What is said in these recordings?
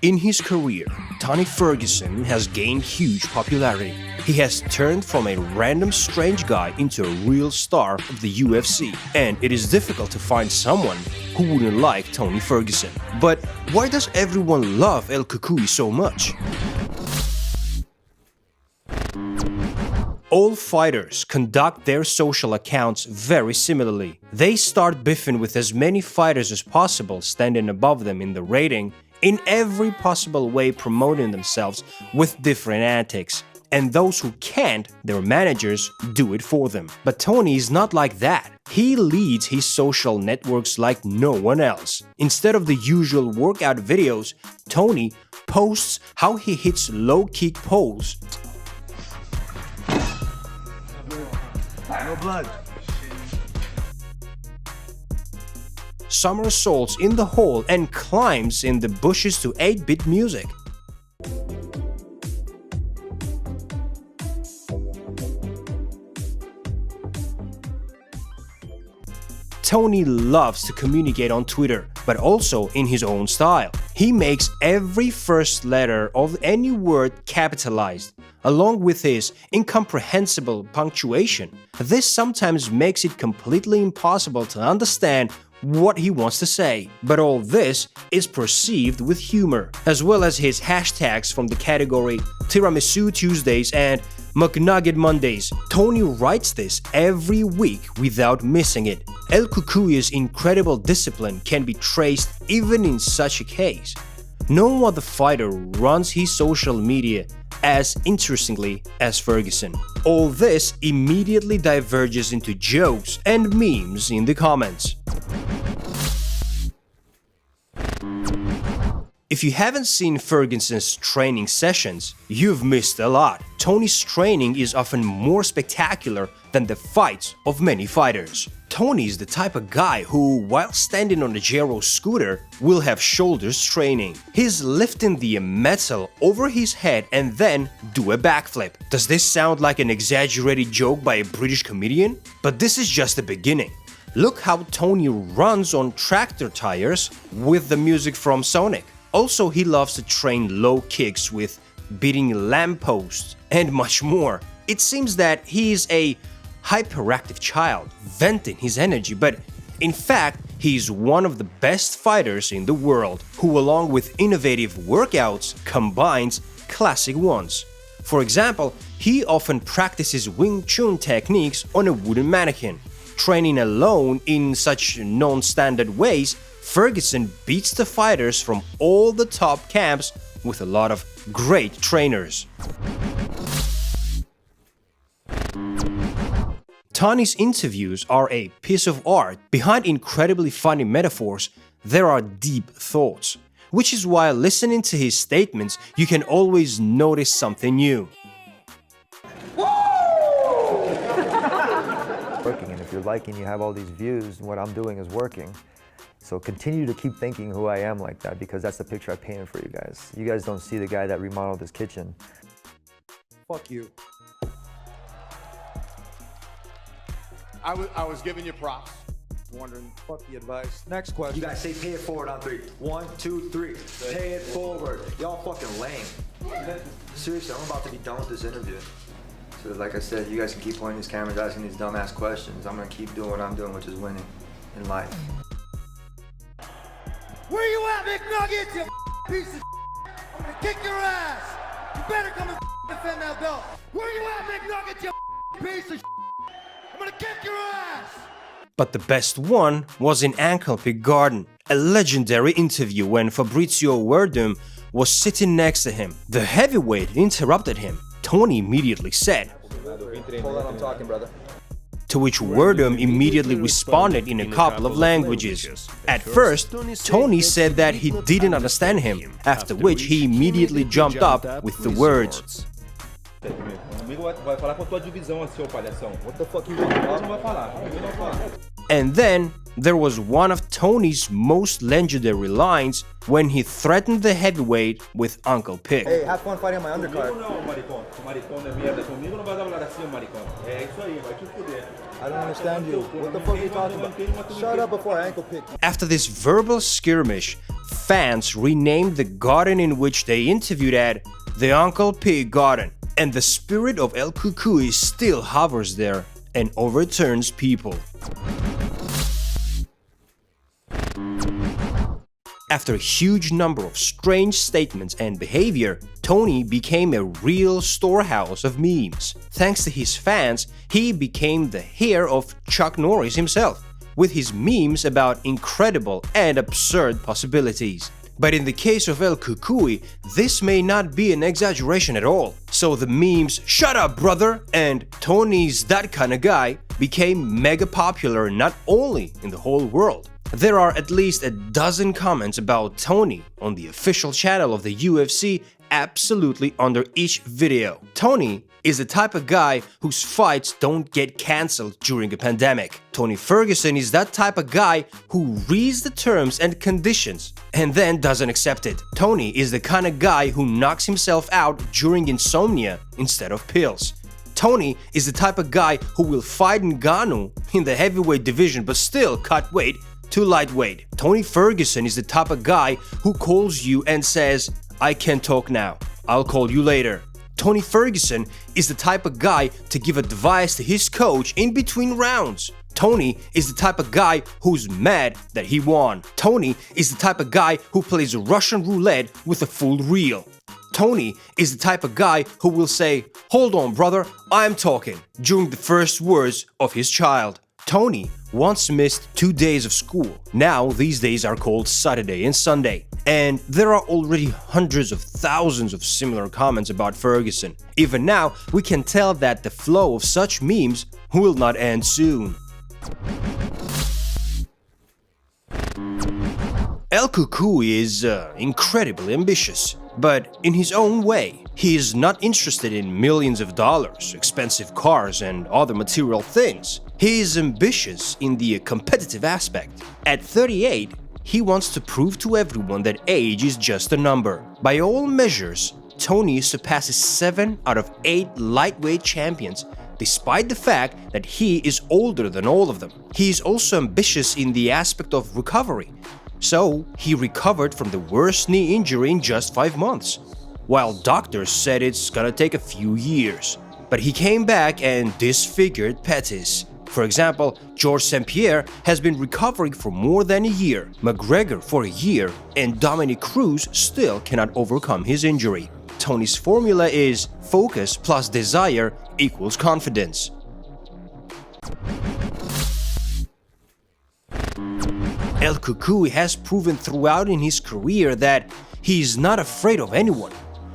In his career, Tony Ferguson has gained huge popularity. He has turned from a random strange guy into a real star of the UFC, and it is difficult to find someone who wouldn't like Tony Ferguson. But why does everyone love El Cucuy so much? All fighters conduct their social accounts very similarly. They start biffing with as many fighters as possible, standing above them in the rating, in every possible way promoting themselves with different antics. And those who can't, their managers do it for them. But Tony is not like that. He leads his social networks like no one else. Instead of the usual workout videos, Tony posts how he hits low-kick poles. No blood. Somersaults in the hole and climbs in the bushes to 8-bit music. Tony loves to communicate on Twitter, but also in his own style. He makes every first letter of any word capitalized, along with his incomprehensible punctuation. This sometimes makes it completely impossible to understand what he wants to say. But all this is perceived with humor, as well as his hashtags from the category Tiramisu Tuesdays and McNugget Mondays. Tony writes this every week without missing it. El Cucuy's incredible discipline can be traced even in such a case. No other fighter runs his social media as interestingly as Ferguson. All this immediately diverges into jokes and memes in the comments. If you haven't seen Ferguson's training sessions, you've missed a lot. Tony's training is often more spectacular than the fights of many fighters. Tony is the type of guy who, while standing on a gyro scooter, will have shoulders training. He's lifting the metal over his head and then do a backflip. Does this sound like an exaggerated joke by a British comedian? But this is just the beginning. Look how Tony runs on tractor tires with the music from Sonic. Also, he loves to train low kicks with beating lampposts and much more. It seems that he is a hyperactive child, venting his energy, but in fact, he is one of the best fighters in the world, who along with innovative workouts combines classic ones. For example, he often practices Wing Chun techniques on a wooden mannequin. Training alone in such non-standard ways, Ferguson beats the fighters from all the top camps with a lot of great trainers. Tony's interviews are a piece of art. Behind incredibly funny metaphors, there are deep thoughts, which is why listening to his statements, you can always notice something new. Working, and if you're liking, you have all these views, and what I'm doing is working. So continue to keep thinking who I am like that, because that's the picture I painted for you guys. You guys don't see the guy that remodeled this kitchen. Fuck you. I was giving you props. Wondering, fuck the advice. Next question. You guys say pay it forward on 3. 1, 2, 3. Pay it forward. Y'all fucking lame. Seriously, I'm about to be done with this interview. So like I said, you guys can keep pointing these cameras, asking these dumbass questions. I'm gonna keep doing what I'm doing, which is winning in life. Where you at, McNugget, you piece of I'm gonna kick your ass! You better come and defend that belt! Where you at, McNugget, you piece of I'm gonna kick your ass! But the best one was in Anklepig Garden, a legendary interview when Fabrizio Verdum was sitting next to him. The heavyweight interrupted him. Tony immediately said, Hold on, I'm talking, brother. to which Verdum immediately responded in a couple of languages. At first, Tony said that he didn't understand him, after which he immediately jumped up with the words. And then there was one of Tony's most legendary lines when he threatened the heavyweight with Uncle Pig. Hey, have fun fighting on my undercard. I don't understand you. What the fuck are you talking about? Shut up before I ankle pick. After this verbal skirmish, fans renamed the garden in which they interviewed at the Uncle Pig Garden, and the spirit of El Cucuy still hovers there and overturns people. After a huge number of strange statements and behavior, Tony became a real storehouse of memes. Thanks to his fans, he became the heir of Chuck Norris himself, with his memes about incredible and absurd possibilities. But in the case of El Cucuy, this may not be an exaggeration at all. So the memes "Shut up, brother" and "Tony's that kind of guy" became mega popular not only in the whole world. There are at least a dozen comments about Tony on the official channel of the UFC absolutely under each video. Tony is the type of guy whose fights don't get cancelled during a pandemic. Tony Ferguson is that type of guy who reads the terms and conditions and then doesn't accept it. Tony is the kind of guy who knocks himself out during insomnia instead of pills. Tony is the type of guy who will fight Ngannou in the heavyweight division but still cut weight to lightweight. Tony Ferguson is the type of guy who calls you and says, "I can't talk now, I'll call you later." Tony Ferguson is the type of guy to give advice to his coach in between rounds. Tony is the type of guy who's mad that he won. Tony is the type of guy who plays Russian roulette with a full reel. Tony is the type of guy who will say, "Hold on, brother, I'm talking," during the first words of his child. Tony once missed 2 days of school. Now these days are called Saturday and Sunday. And there are already hundreds of thousands of similar comments about Ferguson. Even now, we can tell that the flow of such memes will not end soon. El Cucuy is incredibly ambitious, but in his own way. He is not interested in millions of dollars, expensive cars, and other material things. He is ambitious in the competitive aspect. At 38, he wants to prove to everyone that age is just a number. By all measures, Tony surpasses 7 out of 8 lightweight champions, despite the fact that he is older than all of them. He is also ambitious in the aspect of recovery. So, he recovered from the worst knee injury in just 5 months, while doctors said it's gonna take a few years. But he came back and disfigured Pettis. For example, Georges St. Pierre has been recovering for more than a year, McGregor for a year, and Dominic Cruz still cannot overcome his injury. Tony's formula is focus plus desire equals confidence. El Cucuy has proven throughout in his career that he is not afraid of anyone.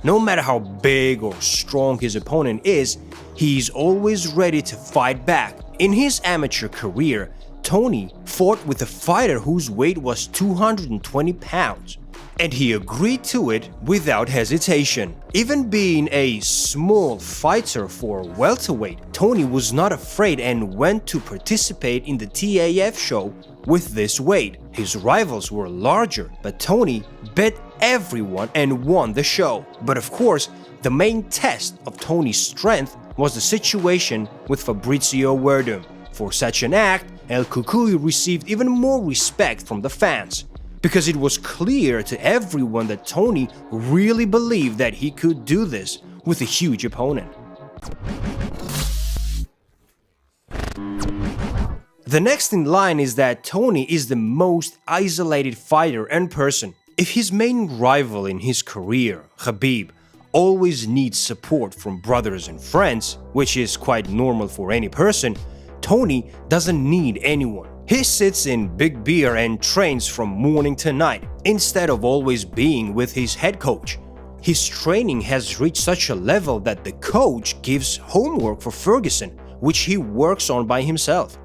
No matter how big or strong his opponent is, he is always ready to fight back. In his amateur career, Tony fought with a fighter whose weight was 220 pounds, and he agreed to it without hesitation. Even being a small fighter for welterweight, Tony was not afraid and went to participate in the TAF show with this weight. His rivals were larger, but Tony bet everyone and won the show. But of course, the main test of Tony's strength was the situation with Fabrizio Werdum. For such an act, El Cucuy received even more respect from the fans, because it was clear to everyone that Tony really believed that he could do this with a huge opponent. The next in line is that Tony is the most isolated fighter and person. If his main rival in his career, Khabib, always needs support from brothers and friends, which is quite normal for any person, Tony doesn't need anyone. He sits in big beer and trains from morning to night, instead of always being with his head coach. His training has reached such a level that the coach gives homework for Ferguson, which he works on by himself.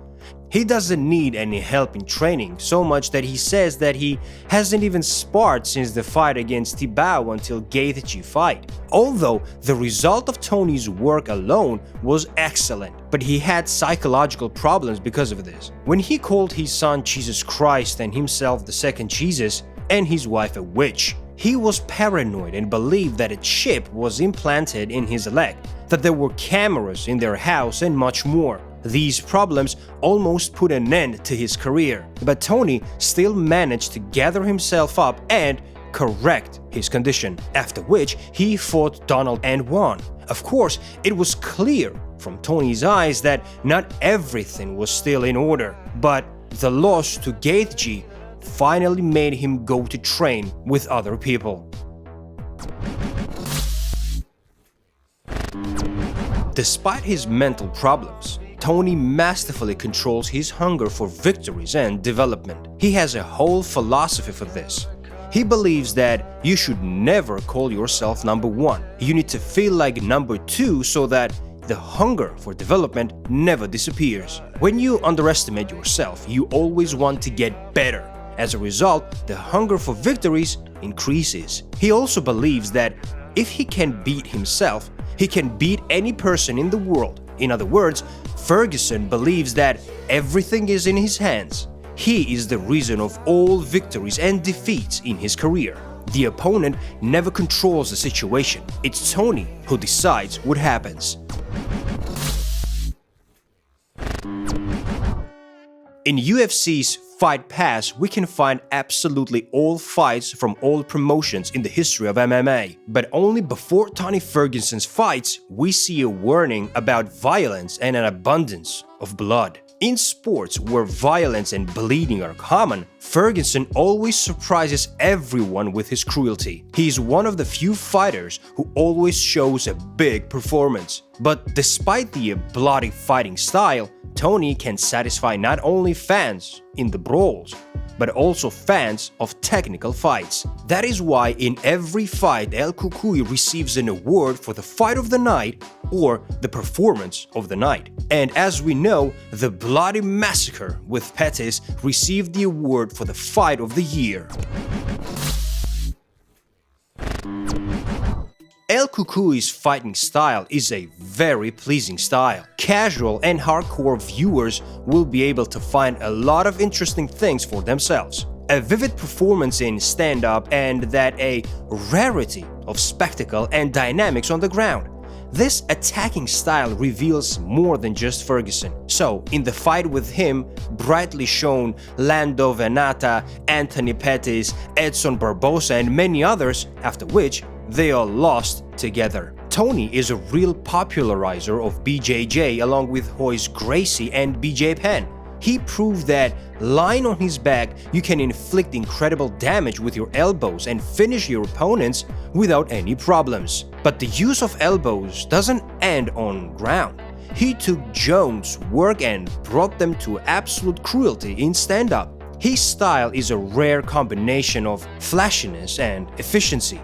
He doesn't need any help in training, so much that he says that he hasn't even sparred since the fight against TheWeasle until Gaethje fight. Although the result of Tony's work alone was excellent, but he had psychological problems because of this. When he called his son Jesus Christ and himself the second Jesus, and his wife a witch, he was paranoid and believed that a chip was implanted in his leg, that there were cameras in their house and much more. These problems almost put an end to his career, but Tony still managed to gather himself up and correct his condition, after which he fought Donald and won. Of course, it was clear from Tony's eyes that not everything was still in order, but the loss to Gaethje finally made him go to train with other people. Despite his mental problems, Tony masterfully controls his hunger for victories and development. He has a whole philosophy for this. He believes that you should never call yourself number one. You need to feel like number two so that the hunger for development never disappears. When you underestimate yourself, you always want to get better. As a result, the hunger for victories increases. He also believes that if he can beat himself, he can beat any person in the world. In other words, Ferguson believes that everything is in his hands. He is the reason of all victories and defeats in his career. The opponent never controls the situation. It's Tony who decides what happens. In UFC's Fight Pass, we can find absolutely all fights from all promotions in the history of MMA. But only before Tony Ferguson's fights, we see a warning about violence and an abundance of blood. In sports where violence and bleeding are common, Ferguson always surprises everyone with his cruelty. He is one of the few fighters who always shows a big performance. But despite the bloody fighting style, Tony can satisfy not only fans in the brawls, but also fans of technical fights. That is why in every fight El Cucuy receives an award for the fight of the night or the performance of the night. And as we know, the Bloody Massacre with Pettis received the award for the fight of the year. El Cucuy's fighting style is a very pleasing style. Casual and hardcore viewers will be able to find a lot of interesting things for themselves. A vivid performance in stand-up and that a rarity of spectacle and dynamics on the ground. This attacking style reveals more than just Ferguson. So, in the fight with him, brightly shown Lando Venata, Anthony Pettis, Edson Barbosa and many others, after which they all lost together. Tony is a real popularizer of BJJ along with Royce Gracie and BJ Penn. He proved that lying on his back, you can inflict incredible damage with your elbows and finish your opponents without any problems. But the use of elbows doesn't end on ground. He took Jones' work and brought them to absolute cruelty in stand-up. His style is a rare combination of flashiness and efficiency.